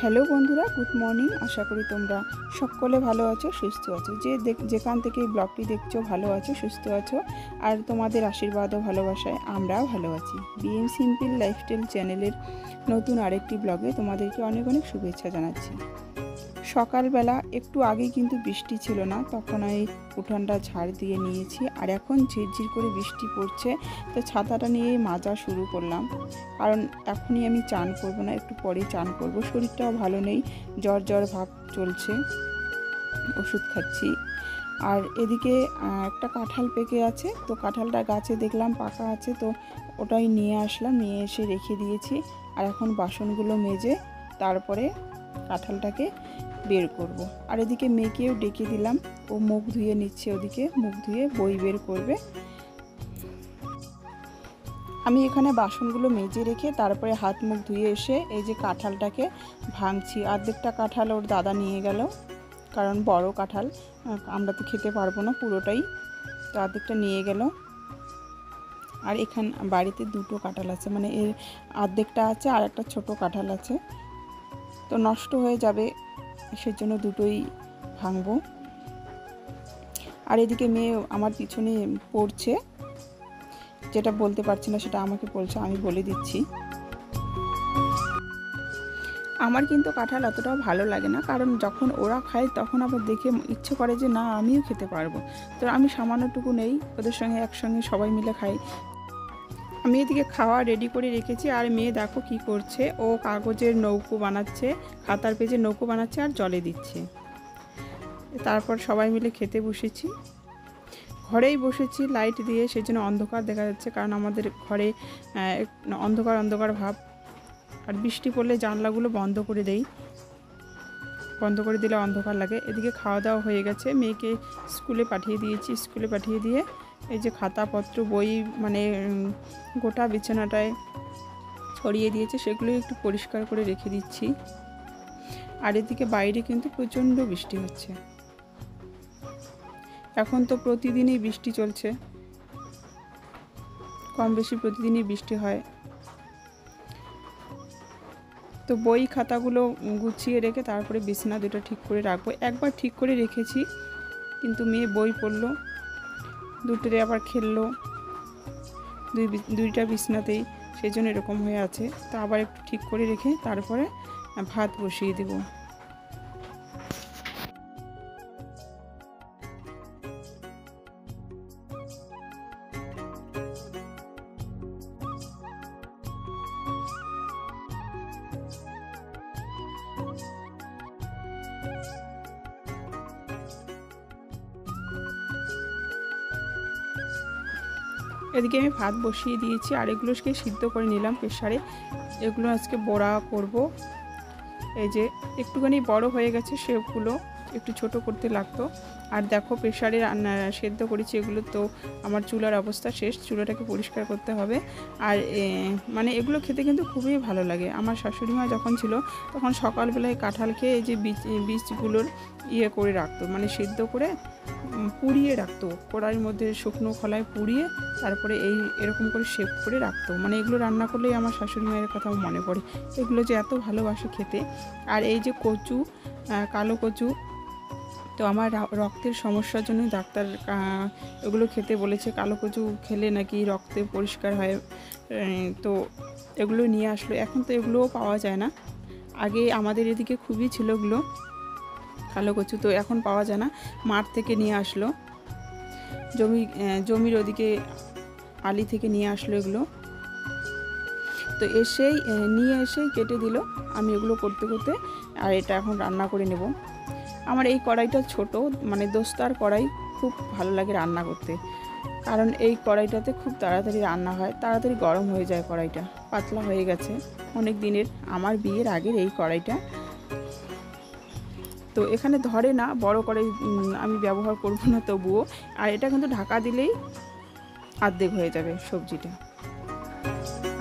Hello বন্ধুরা, good morning. আশা করি তোমরা সকলে ভালো আছো, সুস্থ আছো। যেখান থেকে এই ব্লগটি দেখছো ভালো আছো, সুস্থ আছো, আর তোমাদের আশীর্বাদ ও ভালোবাসায় আমরাও ভালো আছি। বিএম সিম্পল লাইফস্টাইল চ্যানেলের নতুন আরেকটি ব্লগে তোমাদেরকে অনেক অনেক শুভেচ্ছা জানাচ্ছি। সকালবেলা একটু আগে কিন্তু বৃষ্টি ছিল না, তখন আমি উঠানটা ঝাড় দিয়ে নিয়েছি, আর এখন ঝিরঝির করে বৃষ্টি পড়ছে। তো ছাতাটা নিয়েই মাজা শুরু করলাম, কারণ এখনই আমি চান করবো না, একটু পরে চান করব। শরীরটাও ভালো নেই, জ্বর জ্বর ভাব চলছে, ওষুধ খাচ্ছি। আর এদিকে একটা কাঁঠাল পেকে আছে, তো কাঁঠালটা গাছে দেখলাম পাকা আছে, তো ওটাই নিয়ে আসলাম, নিয়ে এসে রেখে দিয়েছি। আর এখন বাসনগুলো মেজে তারপরে কাঁঠালটাকে বের করব। আর এদিকে মেয়েকেও ডেকে দিলাম, ও মুখ ধুয়ে নিচ্ছে, ওদিকে মুখ ধুয়ে বই বের করবে। আমি এখানে বাসনগুলো মেজে রেখে তারপরে হাত মুখ ধুয়ে এসে এই যে কাঁঠালটাকে ভাঙছি। অর্ধেকটা কাঁঠাল ওর দাদা নিয়ে গেল, কারণ বড় কাঁঠাল আমরা তো খেতে পারবো না পুরোটাই, তো অর্ধেকটা নিয়ে গেল। আর এখানে বাড়িতে দুটো কাঁঠাল আছে, মানে এর অর্ধেকটা আছে আর একটা ছোটো কাঁঠাল আছে, তো নষ্ট হয়ে যাবে, সেজন্য দুটোই ভাঙবো। আর এদিকে মেয়ে আমার পিছনে পড়ছে, যেটা বলতে পারছি না সেটা আমাকে বলছে, আমি বলে দিচ্ছি। আমার কিন্তু কাঁঠাল অতটাও ভালো লাগে না, কারণ যখন ওরা খায় তখন আবার দেখে ইচ্ছে করে যে না আমিও খেতে পারবো, তো আমি সামান্যটুকু নেই, ওদের সঙ্গে একসঙ্গে সবাই মিলে খাই। আমি এদিকে খাওয়া রেডি করে রেখেছি, আর মেয়ে দেখো কি করছে, ও কাগজের নৌকো বানাচ্ছে, খাতার পেজে নৌকো বানাচ্ছে আর জলে দিচ্ছে। তারপর সবাই মিলে খেতে বসেছি। ঘরেই বসেছি লাইট দিয়ে, সেজন্য অন্ধকার দেখা যাচ্ছে, কারণ আমাদের ঘরে অন্ধকার অন্ধকার ভাব। আর বৃষ্টি পড়লে জানলাগুলো বন্ধ করে দেই, বন্ধ করে দিলে অন্ধকার লাগে। এদিকে খাওয়া দাওয়া হয়ে গেছে, মেয়েকে স্কুলে পাঠিয়ে দিয়েছি। স্কুলে পাঠিয়ে দিয়ে এই যে খাতাপত্র বই মানে গোটা বিছানাটায় ছড়িয়ে দিয়েছে, সেগুলো একটু পরিষ্কার করে রেখে দিচ্ছি। আর এদিকে বাইরে কিন্তু প্রচণ্ড বৃষ্টি হচ্ছে, এখন তো প্রতিদিনই বৃষ্টি চলছে, কম বেশি প্রতিদিনই বৃষ্টি হয়। তো বই খাতাগুলো গুছিয়ে রেখে তারপরে বিছানা দুটো ঠিক করে রাখবো। একবার ঠিক করে রেখেছি, কিন্তু মেয়ে বই পড়লো, দুটোরে আবার খেললো, দুইটা বিছানাতেই, সেই জন্য এরকম হয়ে আছে। তো আবার একটু ঠিক করে রেখে তারপরে ভাত বসিয়ে দেবো। এদিকে আমি ভাত বসিয়ে দিয়েছি, আর এগুলোকে সিদ্ধ করে নিলাম প্রেসারে। এগুলো আজকে বড়া করব। এই যে একটুখানি বড় হয়ে গেছে, সেগুলো একটু ছোট করতে লাগতো। আর দেখো প্রেসারে সেদ্ধ করেছি এগুলো, তো আমার চুলার অবস্থা শেষ, চুলাটাকে পরিষ্কার করতে হবে। আর মানে এগুলো খেতে কিন্তু খুবই ভালো লাগে। আমার শাশুড়ি মা যখন ছিল তখন সকালবেলায় কাঁঠাল খেয়ে এই যে বীজগুলোর করে রাখতো, মানে সিদ্ধ করে পুড়িয়ে রাখতো, কড়াইয়ের মধ্যে শুকনো খোলায় পুড়িয়ে তারপরে এরকম করে শেপ করে রাখতো। মানে এগুলো রান্না করলেই আমার শাশুড়ি মায়ের কথা মনে পড়ে, এগুলো যে এত ভালোবাসে খেতে। আর এই যে কচু, কালো কচু, তো আমার রক্তের সমস্যার জন্য ডাক্তার এগুলো খেতে বলেছে। কালো কচু খেলে নাকি রক্তে পরিষ্কার হয়, তো এগুলো নিয়ে আসলো। এখন তো এগুলোও পাওয়া যায় না, আগে আমাদের এদিকে খুবই ছিল এগুলো কালো কচু, তো এখন পাওয়া যায় না। মাঠ থেকে নিয়ে আসলো, জমির ওদিকে আলি থেকে নিয়ে আসলো এগুলো, তো নিয়ে এসেই কেটে দিল। আমি এগুলো করতে করতে আর এটা এখন রান্না করে নেব। আমার এই কড়াইটা ছোট, মানে দোস্তার কড়াই, খুব ভালো লাগে রান্না করতে, কারণ এই কড়াইটাতে খুব তাড়াতাড়ি রান্না হয়, তাড়াতাড়ি গরম হয়ে যায়। কড়াইটা পাতলা হয়ে গেছে, অনেক দিনের, আমার বিয়ের আগের এই কড়াইটা। তো এখানে ধরে না, বড় কড়াই আমি ব্যবহার করব না তবুও। আর এটা কিন্তু ঢাকা দিলেই অর্ধেক হয়ে যাবে সবজিটা।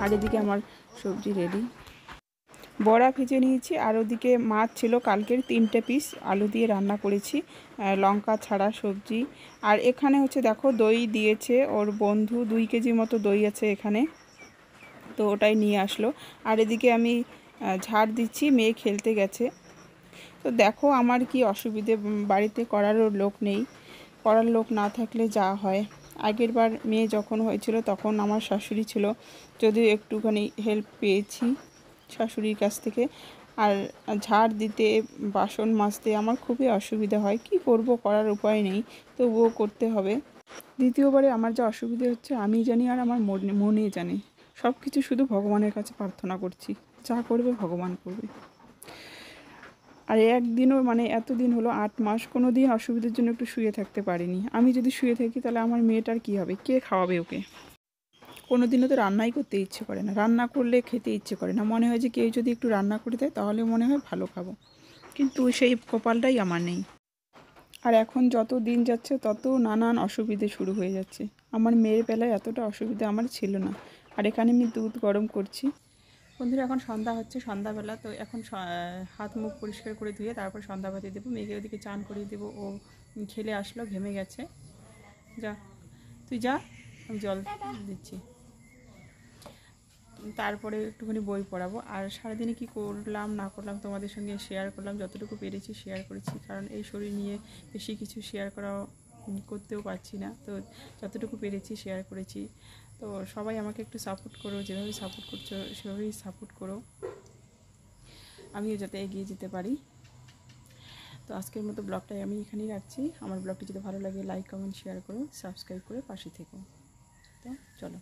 আর এদিকে আমার সবজি রেডি, বড়া ভেজে নিয়েছি। আর ওদিকে মাছ ছিল কালকের 3টে পিস, আলু দিয়ে রান্না করেছি, লঙ্কা ছাড়া সবজি। আর এখানে হচ্ছে দেখো দই দিয়েছে ওর বন্ধু, 2 কেজি মতো দই আছে এখানে, তো ওটাই নিয়ে আসলো। আর এদিকে আমি ঝাড় দিচ্ছি, মেয়ে খেলতে গেছে। তো দেখো আমার কি অসুবিধে, বাড়িতে করারও লোক নেই। করার লোক না থাকলে যা হয়। আগের বার মেয়ে যখন হয়েছিল তখন আমার শাশুড়ি ছিল, যদিও একটুখানি হেল্প পেয়েছি শাশুড়ির কাছ থেকে। আর ঝাড় দিতে, বাসন মাজতে আমার খুবই অসুবিধা হয়। কি করব, করার উপায় নেই, তবুও করতে হবে। দ্বিতীয়বারে আমার যা অসুবিধে হচ্ছে আমি জানি আর আমার মনে জানে। সব কিছু শুধু ভগবানের কাছে প্রার্থনা করছি, যা করবে ভগবান করবে। আর একদিনও মানে এতদিন হলো 8 মাস কোনো দিন অসুবিধার জন্য একটু শুয়ে থাকতে পারিনি। আমি যদি শুয়ে থাকি তাহলে আমার মেয়েটার কী হবে, কে খাওয়াবে ওকে? কোনো দিনও তো রান্নাই করতে ইচ্ছে করে না, রান্না করলে খেতে ইচ্ছে করে না। মনে হয় যে কেউ যদি একটু রান্না করে দেয় তাহলে মনে হয় ভালো খাবো, কিন্তু সেই কপালটাই আমার নেই। আর এখন যত দিন যাচ্ছে তত নানান অসুবিধে শুরু হয়ে যাচ্ছে। আমার মেয়ের বেলায় এতটা অসুবিধা আমার ছিল না। আর এখানে আমি দুধ গরম করছি। বন্ধুরা এখন সন্ধ্যা হচ্ছে, সন্ধ্যাবেলা। তো এখন হাত মুখ পরিষ্কার করে ধুয়ে তারপর সন্ধ্যাবাতি দেবো। মেয়েকে ওদিকে চান করিয়ে দেবো, ও খেলে আসলো, ঘেমে গেছে। যা তুই যা, আমি জল দিচ্ছি। তারপরে একটুখানি বই পড়াবো। আর সারাদিনে কি করলাম না করলাম তোমাদের সঙ্গে শেয়ার করলাম, যতটুকু পেরেছি শেয়ার করেছি। কারণ এই শরীর নিয়ে বেশি কিছু শেয়ার করতেও পারছি না, তো যতটুকু পেরেছি শেয়ার করেছি। তো সবাই আমাকে একটু সাপোর্ট করো, যেভাবে সাপোর্ট করছো সেভাবেই সাপোর্ট করো, আমিও যাতে এগিয়ে যেতে পারি। তো আজকের মতো ব্লগটাই আমি এখানেই রাখছি। আমার ব্লগটি যদি ভালো লাগে লাইক কমেন্ট শেয়ার করো, সাবস্ক্রাইব করে পাশে থেকো। তো চলো।